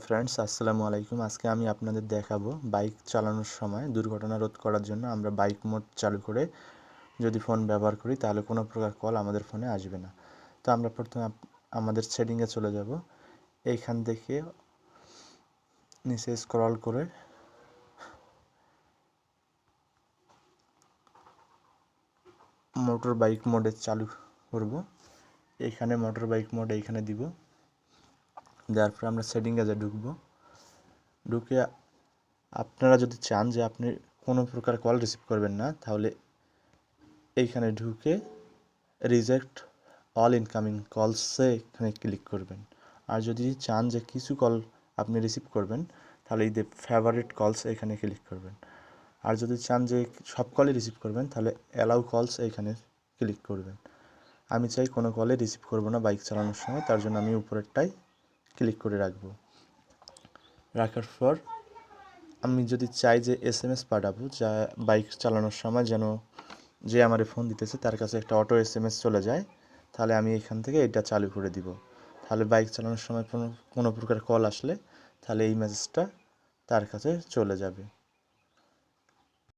Friends, আসসালামু আলাইকুম। আজকে আমি আপনাদের দেখাবো বাইক চালানোর সময় দুর্ঘটনা রোধ করার জন্য আমরা বাইক মোড চালু করে যদি ফোন ব্যবহার করি তাহলে কোনো প্রকার কল আমাদের ফোনে আসবে না। তো আমরা প্রথমে আমাদের সেটিংয়ে চলে যাব। এইখান থেকে নিচে স্ক্রল করে মোটর বাইক মোডে চালু করব। এইখানে মোটর বাইক মোড এইখানে দিব। দেওয়ার পর আমরা সেটিংয়ে ঢুকবো। ঢুকে আপনারা যদি চান যে আপনি কোনো প্রকার কল রিসিভ করবেন না, তাহলে এইখানে ঢুকে রিজেক্ট অল ইনকামিং কলসে এখানে ক্লিক করবেন। আর যদি চান যে কিছু কল আপনি রিসিভ করবেন, তাহলে এই যে ফেভারিট কলস এখানে ক্লিক করবেন। আর যদি চান যে সব কলই রিসিভ করবেন, তাহলে অ্যালাউ কলস এখানে ক্লিক করবেন। আমি চাই কোনো কলে রিসিভ করব না বাইক চালানোর সময়, তার জন্য আমি উপরেরটাই ক্লিক করে রাখবো। রাখার পর আমি যদি চাই যে SMS পাঠাবো, যা বাইক চালানোর সময় যেন যে আমারে ফোন দিতেছে তার কাছে একটা অটো SMS চলে যায়, তাহলে আমি এখান থেকে এটা চালু করে দিব। তাহলে বাইক চালানোর সময় কোনো প্রকার কল আসলে তাহলে এই মেসেজটা তার কাছে চলে যাবে।